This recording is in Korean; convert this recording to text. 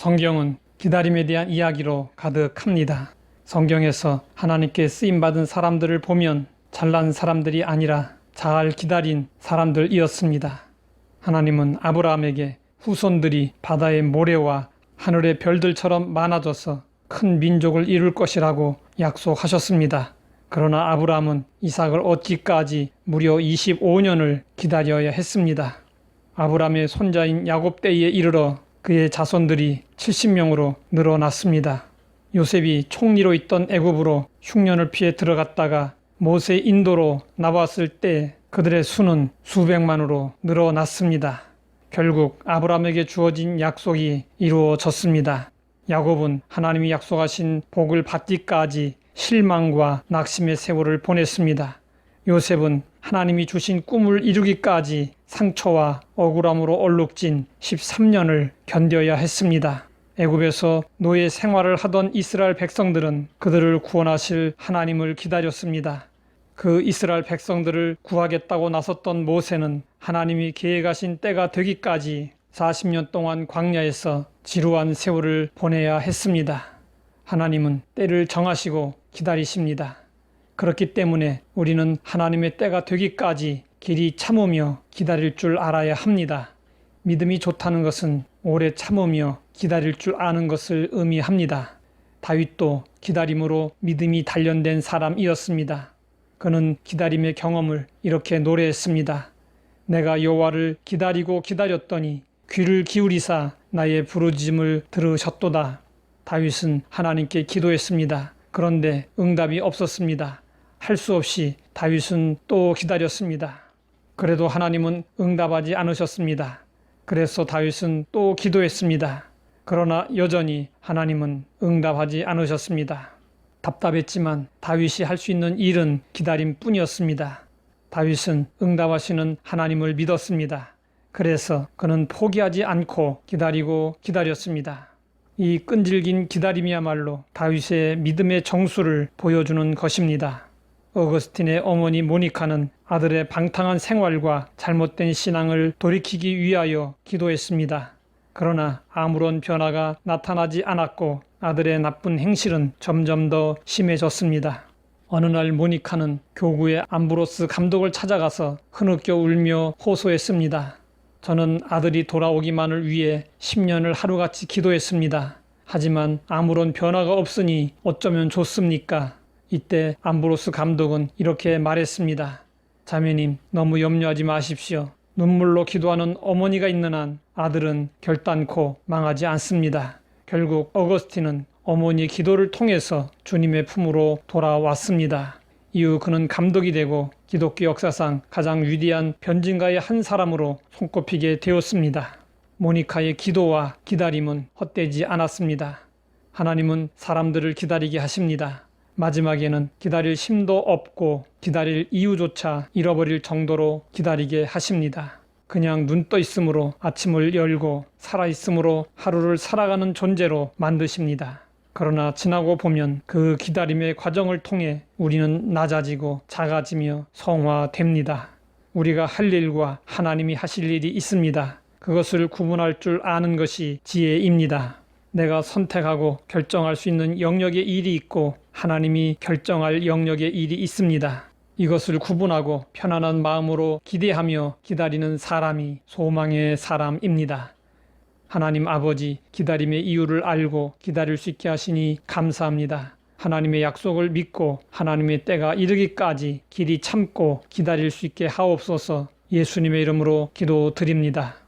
성경은 기다림에 대한 이야기로 가득합니다. 성경에서 하나님께 쓰임받은 사람들을 보면 잘난 사람들이 아니라 잘 기다린 사람들이었습니다. 하나님은 아브라함에게 후손들이 바다의 모래와 하늘의 별들처럼 많아져서 큰 민족을 이룰 것이라고 약속하셨습니다. 그러나 아브라함은 이삭을 얻기까지 무려 25년을 기다려야 했습니다. 아브라함의 손자인 야곱 때에 이르러 그의 자손들이 70명으로 늘어났습니다. 요셉이 총리로 있던 애굽으로 흉년을 피해 들어갔다가 모세 인도로 나왔을 때 그들의 수는 수백만으로 늘어났습니다. 결국 아브라함에게 주어진 약속이 이루어졌습니다. 야곱은 하나님이 약속하신 복을 받기까지 실망과 낙심의 세월을 보냈습니다. 요셉은 하나님이 주신 꿈을 이루기까지 상처와 억울함으로 얼룩진 13년을 견뎌야 했습니다. 애굽에서 노예 생활을 하던 이스라엘 백성들은 그들을 구원하실 하나님을 기다렸습니다. 그 이스라엘 백성들을 구하겠다고 나섰던 모세는 하나님이 계획하신 때가 되기까지 40년 동안 광야에서 지루한 세월을 보내야 했습니다. 하나님은 때를 정하시고 기다리십니다. 그렇기 때문에 우리는 하나님의 때가 되기까지 길이 참으며 기다릴 줄 알아야 합니다. 믿음이 좋다는 것은 오래 참으며 기다릴 줄 아는 것을 의미합니다. 다윗도 기다림으로 믿음이 단련된 사람이었습니다. 그는 기다림의 경험을 이렇게 노래했습니다. 내가 여호와를 기다리고 기다렸더니 귀를 기울이사 나의 부르짖음을 들으셨도다. 다윗은 하나님께 기도했습니다. 그런데 응답이 없었습니다. 할 수 없이 다윗은 또 기다렸습니다. 그래도 하나님은 응답하지 않으셨습니다. 그래서 다윗은 또 기도했습니다. 그러나 여전히 하나님은 응답하지 않으셨습니다. 답답했지만 다윗이 할 수 있는 일은 기다림뿐이었습니다. 다윗은 응답하시는 하나님을 믿었습니다. 그래서 그는 포기하지 않고 기다리고 기다렸습니다. 이 끈질긴 기다림이야말로 다윗의 믿음의 정수를 보여주는 것입니다. 어거스틴의 어머니 모니카는 아들의 방탕한 생활과 잘못된 신앙을 돌이키기 위하여 기도했습니다. 그러나 아무런 변화가 나타나지 않았고 아들의 나쁜 행실은 점점 더 심해졌습니다. 어느 날 모니카는 교구의 암브로스 감독을 찾아가서 흐느껴 울며 호소했습니다. 저는 아들이 돌아오기만을 위해 10년을 하루같이 기도했습니다. 하지만 아무런 변화가 없으니 어쩌면 좋습니까? 이때 암브로스 감독은 이렇게 말했습니다. 자매님, 너무 염려하지 마십시오. 눈물로 기도하는 어머니가 있는 한 아들은 결단코 망하지 않습니다. 결국 어거스틴은 어머니의 기도를 통해서 주님의 품으로 돌아왔습니다. 이후 그는 감독이 되고 기독교 역사상 가장 위대한 변증가의 한 사람으로 손꼽히게 되었습니다. 모니카의 기도와 기다림은 헛되지 않았습니다. 하나님은 사람들을 기다리게 하십니다. 마지막에는 기다릴 힘도 없고 기다릴 이유조차 잃어버릴 정도로 기다리게 하십니다. 그냥 눈 떠 있으므로 아침을 열고 살아 있으므로 하루를 살아가는 존재로 만드십니다. 그러나 지나고 보면 그 기다림의 과정을 통해 우리는 낮아지고 작아지며 성화됩니다. 우리가 할 일과 하나님이 하실 일이 있습니다. 그것을 구분할 줄 아는 것이 지혜입니다. 내가 선택하고 결정할 수 있는 영역의 일이 있고 하나님이 결정할 영역의 일이 있습니다. 이것을 구분하고 편안한 마음으로 기대하며 기다리는 사람이 소망의 사람입니다. 하나님 아버지, 기다림의 이유를 알고 기다릴 수 있게 하시니 감사합니다. 하나님의 약속을 믿고 하나님의 때가 이르기까지 길이 참고 기다릴 수 있게 하옵소서. 예수님의 이름으로 기도드립니다.